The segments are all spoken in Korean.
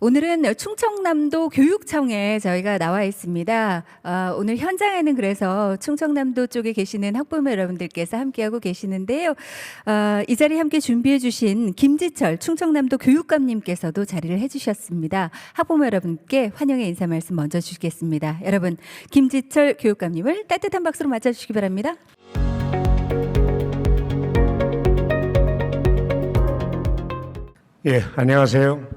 오늘은 충청남도 교육청에 저희가 나와 있습니다. 오늘 현장에는 그래서 충청남도 쪽에 계시는 학부모 여러분들께서 함께하고 계시는데요. 이 자리에 함께 준비해 주신 김지철 충청남도 교육감님께서도 자리를 해주셨습니다. 학부모 여러분께 환영의 인사 말씀 먼저 주시겠습니다. 여러분, 김지철 교육감님을 따뜻한 박수로 맞아주시기 바랍니다. 예, 안녕하세요.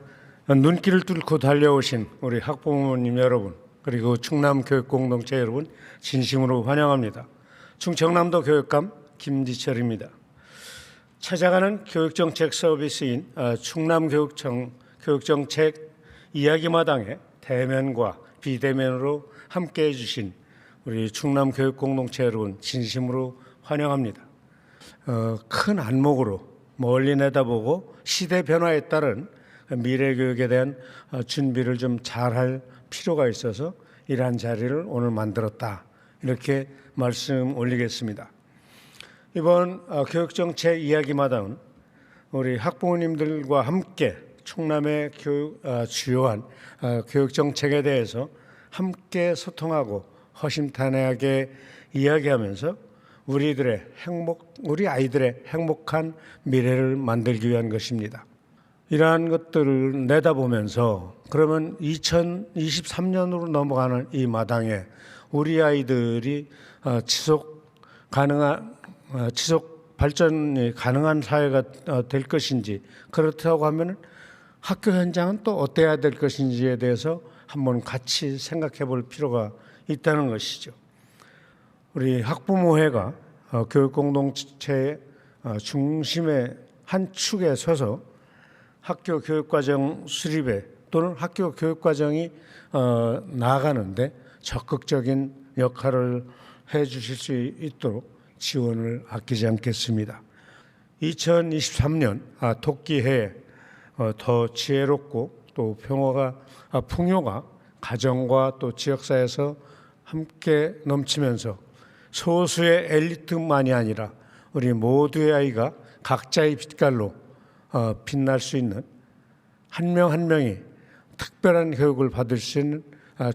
눈길을 뚫고 달려오신 우리 학부모님 여러분, 그리고 충남 교육 공동체 여러분 진심으로 환영합니다. 충청남도 교육감 김지철입니다. 찾아가는 교육정책 서비스인 충남교육청 교육정책 이야기마당에 대면과 비대면으로 함께해 주신 우리 충남 교육 공동체 여러분 진심으로 환영합니다. 큰 안목으로 멀리 내다보고 시대 변화에 따른 미래 교육에 대한 준비를 좀 잘할 필요가 있어서 이러한 자리를 오늘 만들었다. 이렇게 말씀 올리겠습니다. 이번 교육정책 이야기마당은 우리 학부모님들과 함께 충남의 주요한 교육정책에 대해서 함께 소통하고 허심탄회하게 이야기하면서 우리 아이들의 행복한 미래를 만들기 위한 것입니다. 이러한 것들을 내다보면서 그러면 2023년으로 넘어가는 이 마당에 우리 아이들이 지속 발전이 가능한 사회가 될 것인지, 그렇다고 하면 학교 현장은 또 어때야 될 것인지에 대해서 한번 같이 생각해 볼 필요가 있다는 것이죠. 우리 학부모회가 교육공동체의 중심의 한 축에 서서 학교 교육과정 수립에 또는 학교 교육과정이 나아가는데 적극적인 역할을 해 주실 수 있도록 지원을 아끼지 않겠습니다. 2023년 토끼해에 더 지혜롭고 또 풍요가 가정과 또 지역사회에서 함께 넘치면서 소수의 엘리트만이 아니라 우리 모두의 아이가 각자의 빛깔로 빛날 수 있는 한 명 한 명이 특별한 교육을 받을 수 있는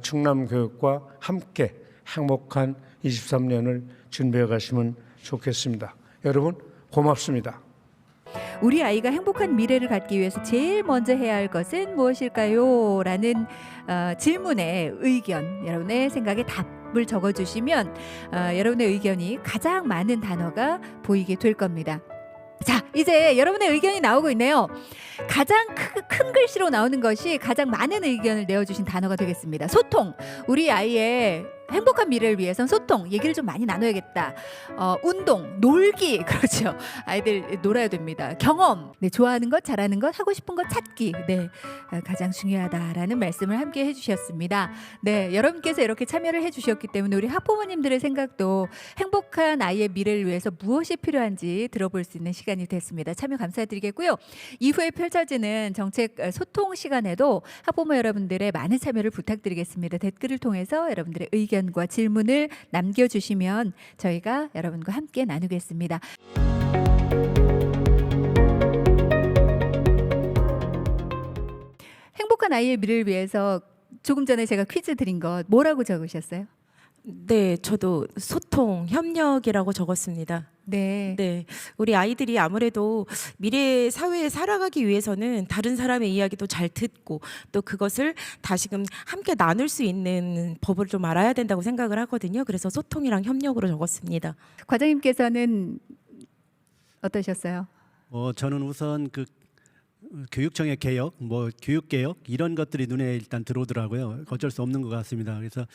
충남교육과 함께 행복한 23년을 준비해 가시면 좋겠습니다. 여러분 고맙습니다. 우리 아이가 행복한 미래를 갖기 위해서 제일 먼저 해야 할 것은 무엇일까요? 라는 질문에 의견, 여러분의 생각에 답을 적어주시면 여러분의 의견이 가장 많은 단어가 보이게 될 겁니다. 자, 이제 여러분의 의견이 나오고 있네요. 가장 큰 글씨로 나오는 것이 가장 많은 의견을 내어주신 단어가 되겠습니다. 소통. 우리 아이의 행복한 미래를 위해선 소통, 얘기를 좀 많이 나눠야겠다. 운동, 놀기, 그렇죠. 아이들 놀아야 됩니다. 경험, 네, 좋아하는 것, 잘하는 것, 하고 싶은 것 찾기, 네, 가장 중요하다라는 말씀을 함께 해주셨습니다. 네, 여러분께서 이렇게 참여를 해주셨기 때문에 우리 학부모님들의 생각도 행복한 아이의 미래를 위해서 무엇이 필요한지 들어볼 수 있는 시간이 됐습니다. 참여 감사드리겠고요. 이후에 펼쳐지는 정책 소통 시간에도 학부모 여러분들의 많은 참여를 부탁드리겠습니다. 댓글을 통해서 여러분들의 의견과 질문을 남겨주시면 저희가 여러분과 함께 나누겠습니다. 행복한 아이의 미래를 위해서 조금 전에 제가 퀴즈 드린 것 뭐라고 적으셨어요? 네, 저도 소통, 협력이라고 적었습니다. 네. 네, 우리 아이들이 아무래도 미래 사회에 살아가기 위해서는 다른 사람의 이야기도 잘 듣고 또 그것을 다시금 함께 나눌 수 있는 법을 좀 알아야 된다고 생각을 하거든요. 그래서 소통이랑 협력으로 적었습니다. 과장님께서는 어떠셨어요? 저는 우선 그 교육청의 개혁, 교육 개혁 이런 것들이 눈에 일단 들어오더라고요. 어쩔 수 없는 것 같습니다. 그래서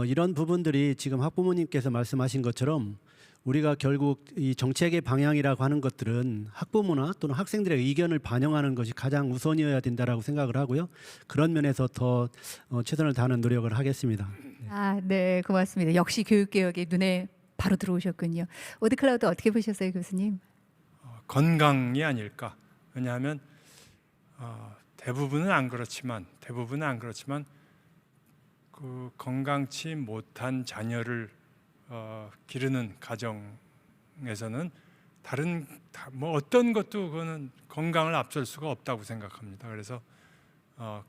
이런 부분들이 지금 학부모님께서 말씀하신 것처럼 우리가 결국 이 정책의 방향이라고 하는 것들은 학부모나 또는 학생들의 의견을 반영하는 것이 가장 우선이어야 된다라고 생각을 하고요. 그런 면에서 더 최선을 다하는 노력을 하겠습니다. 네, 고맙습니다. 역시 교육개혁이 눈에 바로 들어오셨군요. 오드클라우드 어떻게 보셨어요, 교수님? 건강이 아닐까. 왜냐하면 대부분은 안 그렇지만 그 건강치 못한 자녀를 기르는 가정에서는 어떤 것도 그거는 건강을 앞설 수가 없다고 생각합니다. 그래서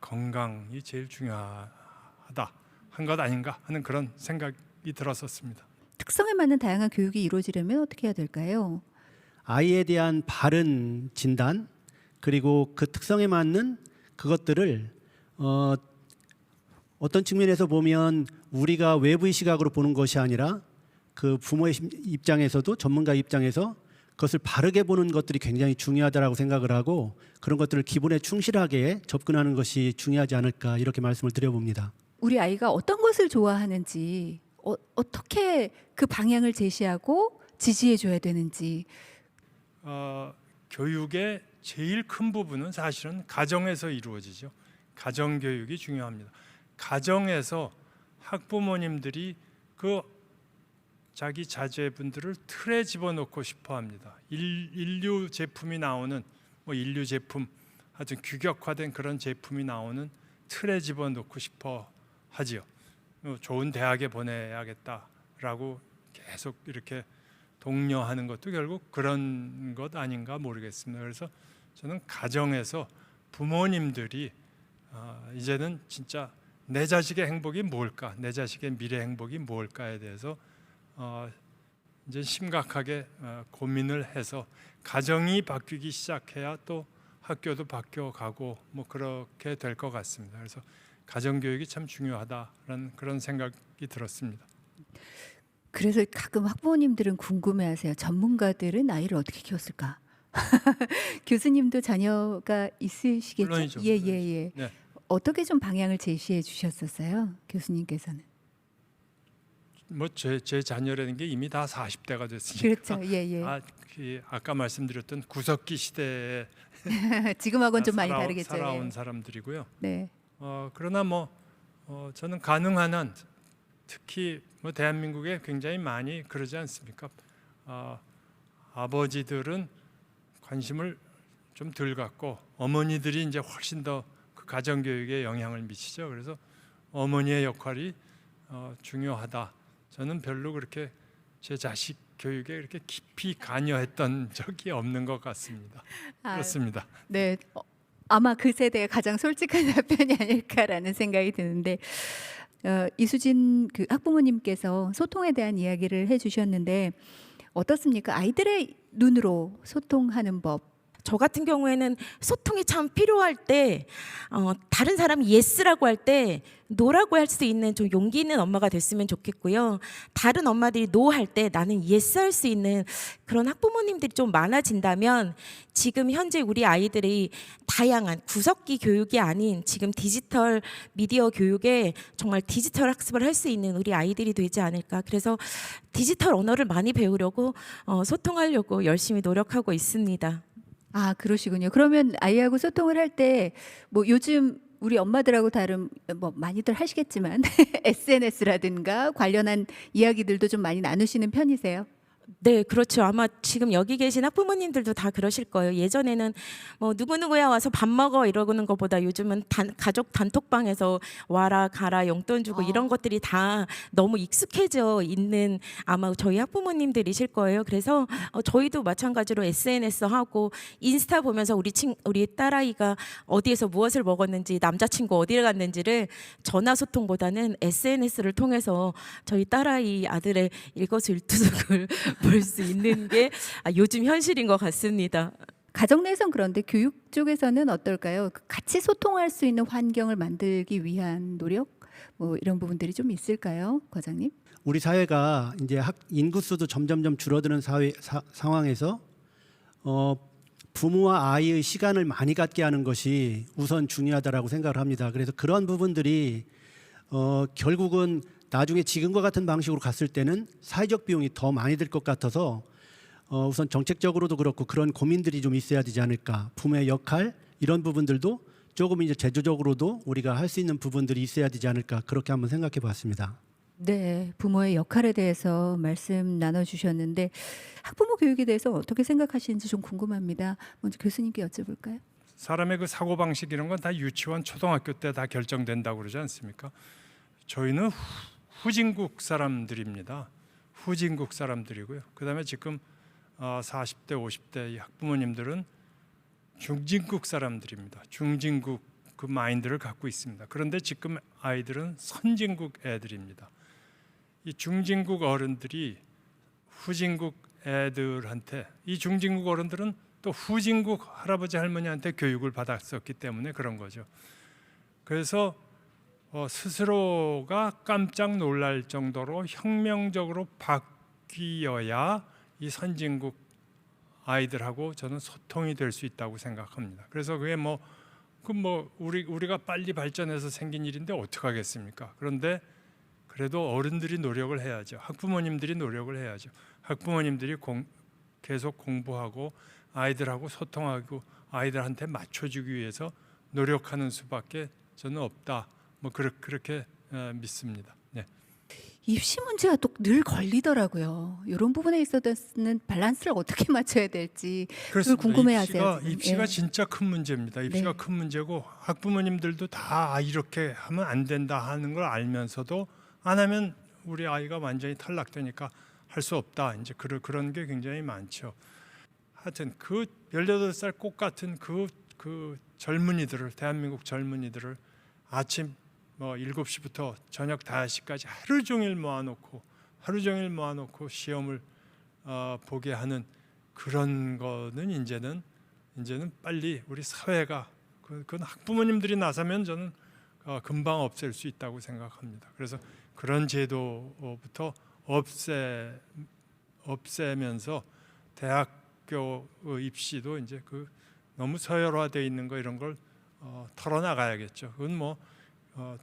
건강이 제일 중요하다 한 것 아닌가 하는 그런 생각이 들었었습니다. 특성에 맞는 다양한 교육이 이루어지려면 어떻게 해야 될까요? 아이에 대한 바른 진단 그리고 그 특성에 맞는 그것들을 어떤 측면에서 보면 우리가 외부의 시각으로 보는 것이 아니라 그 부모의 입장에서도 전문가 입장에서 그것을 바르게 보는 것들이 굉장히 중요하다라고 생각을 하고 그런 것들을 기본에 충실하게 접근하는 것이 중요하지 않을까 이렇게 말씀을 드려봅니다. 우리 아이가 어떤 것을 좋아하는지 어떻게 그 방향을 제시하고 지지해 줘야 되는지. 교육의 제일 큰 부분은 사실은 가정에서 이루어지죠. 가정 교육이 중요합니다. 가정에서 학부모님들이 그 자기 자제분들을 틀에 집어넣고 싶어합니다. 인류 제품이 나오는 인류 제품 하여튼 규격화된 그런 제품이 나오는 틀에 집어넣고 싶어 하지요. 좋은 대학에 보내야겠다라고 계속 이렇게 독려하는 것도 결국 그런 것 아닌가 모르겠습니다. 그래서 저는 가정에서 부모님들이 이제는 진짜 내 자식의 행복이 뭘까, 내 자식의 미래 행복이 뭘까에 대해서 이제 심각하게 고민을 해서 가정이 바뀌기 시작해야 또 학교도 바뀌어가고 그렇게 될 것 같습니다. 그래서 가정 교육이 참 중요하다라는 그런 생각이 들었습니다. 그래서 가끔 학부모님들은 궁금해하세요. 전문가들은 아이를 어떻게 키웠을까? 교수님도 자녀가 있으시겠죠? 물론이죠. 예. 네. 어떻게 좀 방향을 제시해 주셨었어요? 교수님께서는. 제 자녀라는 게 이미 다 40대가 됐으니까. 그렇죠. 예. 아까 말씀드렸던 구석기 시대에 지금하고는 좀 많이 다르겠죠. 살아온 예. 사람들이고요. 네. 그러나 저는 가능한 한 특히 대한민국에 굉장히 많이 그러지 않습니까? 아버지들은 관심을 좀 덜 갖고 어머니들이 이제 훨씬 더 그 가정 교육에 영향을 미치죠. 그래서 어머니의 역할이 중요하다. 저는 별로 그렇게 제 자식 교육에 이렇게 깊이 관여했던 적이 없는 것 같습니다. 그렇습니다. 네. 아마 그 세대의 가장 솔직한 답변이 아닐까라는 생각이 드는데 이수진 그 학부모님께서 소통에 대한 이야기를 해주셨는데 어떻습니까? 아이들의 눈으로 소통하는 법. 저 같은 경우에는 소통이 참 필요할 때 다른 사람이 예스라고 할 때 노라고 할 수 있는 좀 용기 있는 엄마가 됐으면 좋겠고요. 다른 엄마들이 노 할 때 나는 예스 할 수 있는 그런 학부모님들이 좀 많아진다면 지금 현재 우리 아이들이 다양한 구석기 교육이 아닌 지금 디지털 미디어 교육에 정말 디지털 학습을 할 수 있는 우리 아이들이 되지 않을까. 그래서 디지털 언어를 많이 배우려고 소통하려고 열심히 노력하고 있습니다. 아, 그러시군요. 그러면 아이하고 소통을 할 때 요즘 우리 엄마들하고 다른 많이들 하시겠지만 SNS라든가 관련한 이야기들도 좀 많이 나누시는 편이세요? 네, 그렇죠. 아마 지금 여기 계신 학부모님들도 다 그러실 거예요. 예전에는 누구누구야 와서 밥 먹어 이러는 것보다 요즘은 가족 단톡방에서 와라 가라 용돈 주고 이런 것들이 다 너무 익숙해져 있는 아마 저희 학부모님들이실 거예요. 그래서 저희도 마찬가지로 SNS 하고 인스타 보면서 우리 딸아이가 어디에서 무엇을 먹었는지 남자친구 어디를 갔는지를 전화 소통보다는 SNS를 통해서 저희 딸아이 아들의 일거수일투족을 볼 수 있는 게 요즘 현실인 것 같습니다. 가정 내에선 그런데 교육 쪽에서는 어떨까요? 같이 소통할 수 있는 환경을 만들기 위한 노력 이런 부분들이 좀 있을까요, 과장님? 우리 사회가 이제 인구수도 점점점 줄어드는 상황에서 부모와 아이의 시간을 많이 갖게 하는 것이 우선 중요하다라고 생각을 합니다. 그래서 그런 부분들이 결국은 나중에 지금과 같은 방식으로 갔을 때는 사회적 비용이 더 많이 들 것 같아서 우선 정책적으로도 그렇고 그런 고민들이 좀 있어야 되지 않을까. 부모의 역할 이런 부분들도 조금 이제 제도적으로도 우리가 할 수 있는 부분들이 있어야 되지 않을까 그렇게 한번 생각해 봤습니다. 네, 부모의 역할에 대해서 말씀 나눠주셨는데 학부모 교육에 대해서 어떻게 생각하시는지 좀 궁금합니다. 먼저 교수님께 여쭤볼까요? 사람의 그 사고 방식 이런 건 다 유치원, 초등학교 때 다 결정된다고 그러지 않습니까? 저희는 후진국 사람들입니다. 후진국 사람들이고요. 그다음에 지금 40대, 50대 이 학부모님들은 중진국 사람들입니다. 중진국 그 마인드를 갖고 있습니다. 그런데 지금 아이들은 선진국 애들입니다. 이 중진국 어른들이 후진국 애들한테, 이 중진국 어른들은 또 후진국 할아버지 할머니한테 교육을 받았었기 때문에 그런 거죠. 그래서 스스로가 깜짝 놀랄 정도로 혁명적으로 바뀌어야 이 선진국 아이들하고 저는 소통이 될 수 있다고 생각합니다. 그래서 그게 우리가 빨리 발전해서 생긴 일인데 어떻게 하겠습니까? 그런데 그래도 어른들이 노력을 해야죠. 학부모님들이 노력을 해야죠. 학부모님들이 계속 공부하고 아이들하고 소통하고 아이들한테 맞춰주기 위해서 노력하는 수밖에 저는 없다. 그렇게 믿습니다. 네. 입시 문제가 또 늘 걸리더라고요. 이런 부분에 있어서는 밸런스를 어떻게 맞춰야 될지 그걸 궁금해하세요. 입시가 예. 진짜 큰 문제입니다. 입시가 네. 큰 문제고 학부모님들도 다 이렇게 하면 안 된다 하는 걸 알면서도 안 하면 우리 아이가 완전히 탈락되니까 할 수 없다. 이제 그런 게 굉장히 많죠. 하여튼 그 18살 꽃 같은 그 젊은이들을, 대한민국 젊은이들을 아침 7시부터 저녁 5시까지 하루 종일 모아놓고 시험을 보게 하는 그런 거는 이제는 빨리 우리 사회가 그건 학부모님들이 나서면 저는 금방 없앨 수 있다고 생각합니다. 그래서 그런 제도부터 없애면서 대학교 입시도 이제 너무 서열화되어 있는 거 이런 걸 털어나가야겠죠. 그건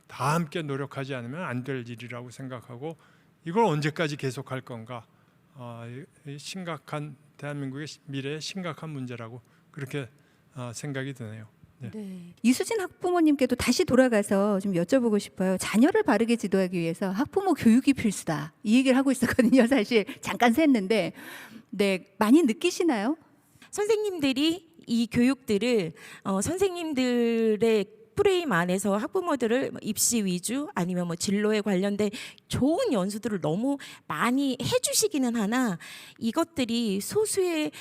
다 함께 노력하지 않으면 안 될 일이라고 생각하고 이걸 언제까지 계속할 건가? 심각한 대한민국의 미래에 심각한 문제라고 그렇게 생각이 드네요. 네. 네. 이수진 학부모님께도 다시 돌아가서 좀 여쭤보고 싶어요. 자녀를 바르게 지도하기 위해서 학부모 교육이 필수다. 이 얘기를 하고 있었거든요. 사실 잠깐 샜는데, 네, 많이 느끼시나요? 선생님들이 이 교육들을 선생님들의 프레임 안에서 학부모들을 입시 위주 아니면 진로에 관련된 좋은 연수들을 너무 많이 해주시기는 하나 이것들이 소수의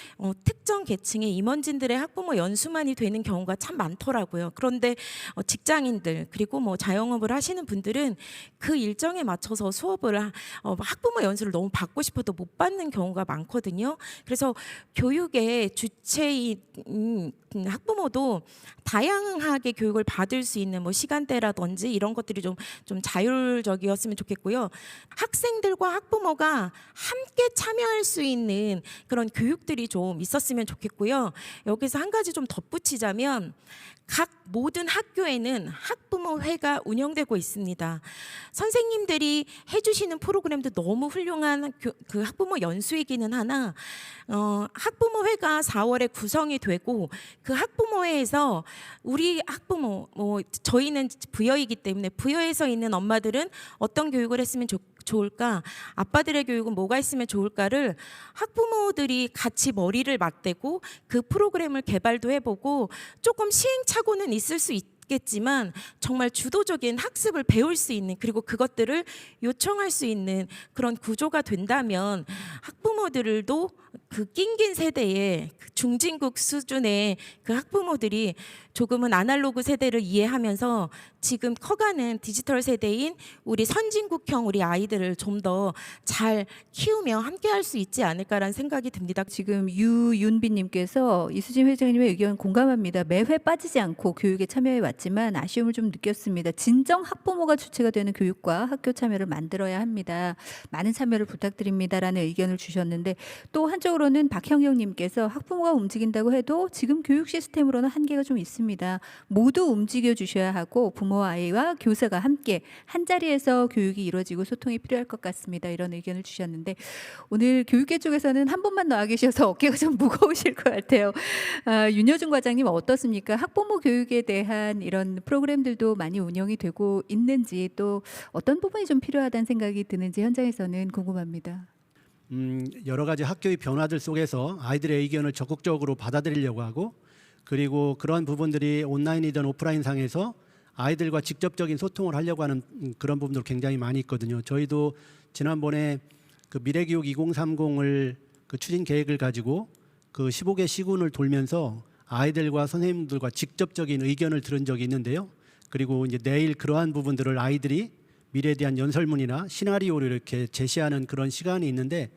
특정 계층의 임원진들의 학부모 연수만이 되는 경우가 참 많더라고요. 그런데 직장인들 그리고 자영업을 하시는 분들은 그 일정에 맞춰서 수업을 학부모 연수를 너무 받고 싶어도 못 받는 경우가 많거든요. 그래서 교육의 주체인 학부모도 다양하게 교육을 받을 수 있는 시간대라든지 이런 것들이 좀 자율적이었으면 좋겠고요. 학생들과 학부모가 함께 참여할 수 있는 그런 교육들이 좀 있었으면 좋겠고요. 여기서 한 가지 좀 덧붙이자면 각 모든 학교에는 학부모회가 운영되고 있습니다. 선생님들이 해주시는 프로그램도 너무 훌륭한 그 학부모 연수이기는 하나 학부모회가 4월에 구성이 되고 그 학부모회에서 우리 학부모 저희는 부여이기 때문에 부여에서 있는 엄마들은 어떤 교육을 했으면 좋을까? 아빠들의 교육은 뭐가 있으면 좋을까를 학부모들이 같이 머리를 맞대고 그 프로그램을 개발도 해보고 조금 시행착오는 있을 수 있겠지만 정말 주도적인 학습을 배울 수 있는 그리고 그것들을 요청할 수 있는 그런 구조가 된다면 학부모들도 그 낑긴 세대의 중진국 수준의 그 학부모들이 조금은 아날로그 세대를 이해하면서 지금 커가는 디지털 세대인 우리 선진국형 우리 아이들을 좀 더 잘 키우며 함께할 수 있지 않을까라는 생각이 듭니다. 지금 유윤비님께서 이수진 회장님의 의견 공감합니다. 매회 빠지지 않고 교육에 참여해 왔지만 아쉬움을 좀 느꼈습니다. 진정 학부모가 주체가 되는 교육과 학교 참여를 만들어야 합니다. 많은 참여를 부탁드립니다라는 의견을 주셨는데 또 한쪽으로는 박형영님께서 학부모가 움직인다고 해도 지금 교육 시스템으로는 한계가 좀 있습니다. 모두 움직여 주셔야 하고 부모와 아이와 교사가 함께 한 자리에서 교육이 이루어지고 소통이 필요할 것 같습니다. 이런 의견을 주셨는데 오늘 교육계 쪽에서는 한 분만 나와 계셔서 어깨가 좀 무거우실 것 같아요. 윤여준 과장님 어떻습니까? 학부모 교육에 대한 이런 프로그램들도 많이 운영이 되고 있는지 또 어떤 부분이 좀 필요하다는 생각이 드는지 현장에서는 궁금합니다. 여러 가지 학교의 변화들 속에서 아이들의 의견을 적극적으로 받아들이려고 하고 그리고 그런 부분들이 온라인이든 오프라인 상에서 아이들과 직접적인 소통을 하려고 하는 그런 부분들 굉장히 많이 있거든요. 저희도 지난번에 그 미래교육 2030을 그 추진 계획을 가지고 그 15개 시군을 돌면서 아이들과 선생님들과 직접적인 의견을 들은 적이 있는데요. 그리고 이제 내일 그러한 부분들을 아이들이 미래에 대한 연설문이나 시나리오를 이렇게 제시하는 그런 시간이 있는데,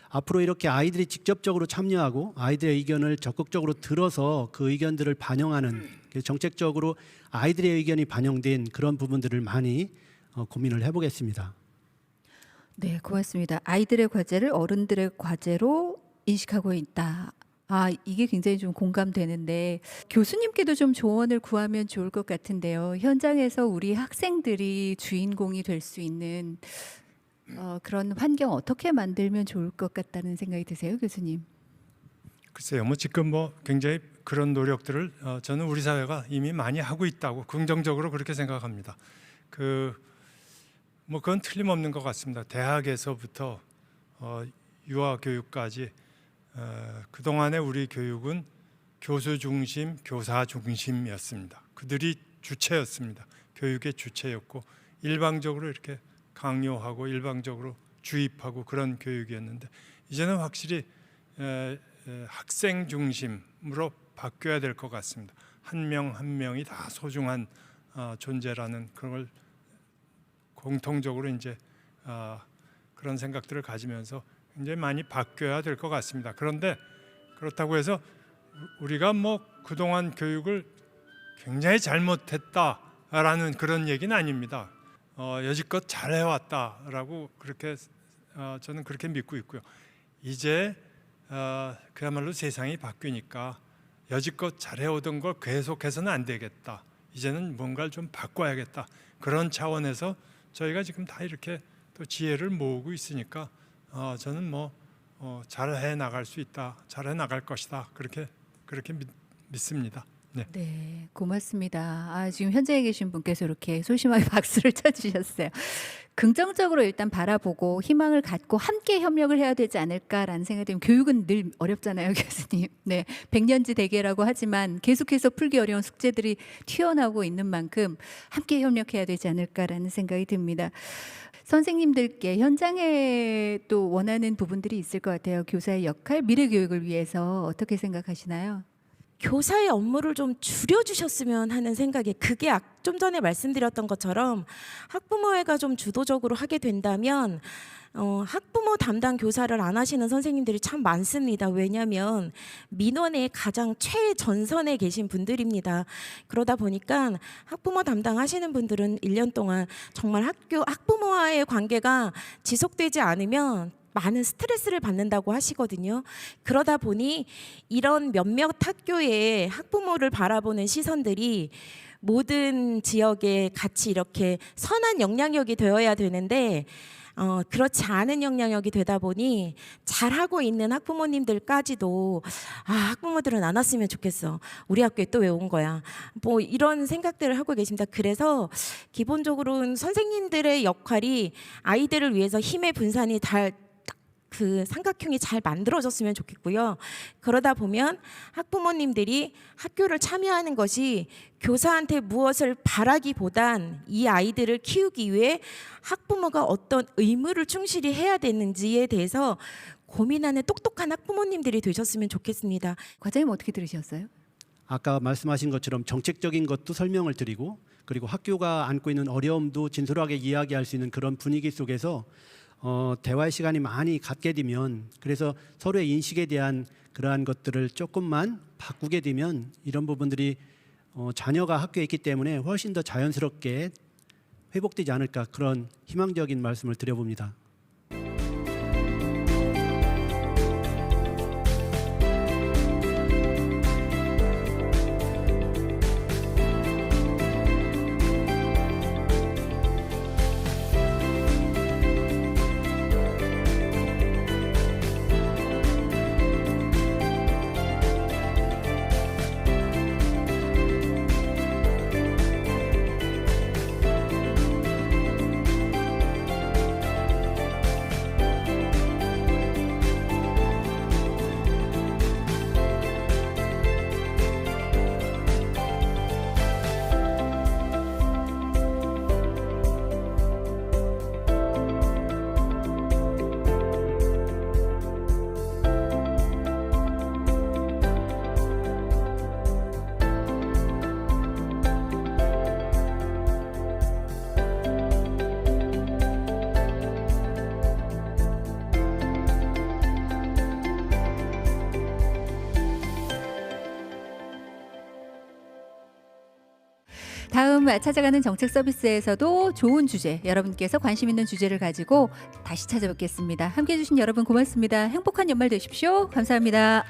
앞으로 이렇게 아이들이 직접적으로 참여하고 아이들의 의견을 적극적으로 들어서 그 의견들을 반영하는, 정책적으로 아이들의 의견이 반영된 그런 부분들을 많이 고민을 해보겠습니다. 네, 고맙습니다. 아이들의 과제를 어른들의 과제로 인식하고 있다. 아, 이게 굉장히 좀 공감되는데 교수님께도 좀 조언을 구하면 좋을 것 같은데요. 현장에서 우리 학생들이 주인공이 될 수 있는 그런 환경 어떻게 만들면 좋을 것 같다는 생각이 드세요, 교수님? 글쎄요, 뭐 지금 뭐 굉장히 그런 노력들을 저는 우리 사회가 이미 많이 하고 있다고 긍정적으로 그렇게 생각합니다. 뭐 그건 틀림없는 것 같습니다. 대학에서부터 유아 교육까지 그 동안의 우리 교육은 교수 중심, 교사 중심이었습니다. 그들이 주체였습니다. 교육의 주체였고 일방적으로 이렇게 강요하고 일방적으로 주입하고 그런 교육이었는데, 이제는 확실히 학생 중심으로 바뀌어야 될 것 같습니다. 한 명 한 명이 다 소중한 존재라는 그걸 공통적으로 이제 그런 생각들을 가지면서 굉장히 많이 바뀌어야 될 것 같습니다. 그런데 그렇다고 해서 우리가 뭐 그동안 교육을 굉장히 잘못했다라는 그런 얘기는 아닙니다. 여지껏 잘해왔다라고 그렇게 저는 그렇게 믿고 있고요. 이제 그야말로 세상이 바뀌니까 여지껏 잘해오던 걸 계속해서는 안 되겠다. 이제는 뭔가를 좀 바꿔야겠다. 그런 차원에서 저희가 지금 다 이렇게 또 지혜를 모으고 있으니까 저는 뭐 잘해 나갈 수 있다, 잘해 나갈 것이다, 그렇게 믿습니다. 네. 네, 고맙습니다. 아, 지금 현장에 계신 분께서 이렇게 소심하게 박수를 쳐주셨어요. 긍정적으로 일단 바라보고 희망을 갖고 함께 협력을 해야 되지 않을까라는 생각이 들면, 교육은 늘 어렵잖아요, 교수님. 네, 백년지 대계라고 하지만 계속해서 풀기 어려운 숙제들이 튀어나오고 있는 만큼 함께 협력해야 되지 않을까라는 생각이 듭니다. 선생님들께 현장에 또 원하는 부분들이 있을 것 같아요. 교사의 역할, 미래 교육을 위해서 어떻게 생각하시나요? 교사의 업무를 좀 줄여주셨으면 하는 생각이, 그게 좀 전에 말씀드렸던 것처럼 학부모회가 좀 주도적으로 하게 된다면 학부모 담당 교사를 안 하시는 선생님들이 참 많습니다. 왜냐하면 민원의 가장 최전선에 계신 분들입니다. 그러다 보니까 학부모 담당하시는 분들은 1년 동안 정말 학부모와의 관계가 지속되지 않으면 많은 스트레스를 받는다고 하시거든요. 그러다 보니 이런 몇몇 학교의 학부모를 바라보는 시선들이 모든 지역에 같이 이렇게 선한 영향력이 되어야 되는데 그렇지 않은 영향력이 되다 보니 잘하고 있는 학부모님들까지도 학부모들은 안 왔으면 좋겠어. 우리 학교에 또 왜 온 거야. 뭐 이런 생각들을 하고 계십니다. 그래서 기본적으로는 선생님들의 역할이 아이들을 위해서 힘의 분산이 그 삼각형이 잘 만들어졌으면 좋겠고요. 그러다 보면 학부모님들이 학교를 참여하는 것이 교사한테 무엇을 바라기보단 이 아이들을 키우기 위해 학부모가 어떤 의무를 충실히 해야 되는지에 대해서 고민하는 똑똑한 학부모님들이 되셨으면 좋겠습니다. 과장님 어떻게 들으셨어요? 아까 말씀하신 것처럼 정책적인 것도 설명을 드리고, 그리고 학교가 안고 있는 어려움도 진솔하게 이야기할 수 있는 그런 분위기 속에서 대화의 시간이 많이 갖게 되면, 그래서 서로의 인식에 대한 그러한 것들을 조금만 바꾸게 되면 이런 부분들이 자녀가 학교에 있기 때문에 훨씬 더 자연스럽게 회복되지 않을까, 그런 희망적인 말씀을 드려봅니다. 다음 찾아가는 정책 서비스에서도 좋은 주제, 여러분께서 관심 있는 주제를 가지고 다시 찾아뵙겠습니다. 함께해 주신 여러분 고맙습니다. 행복한 연말 되십시오. 감사합니다.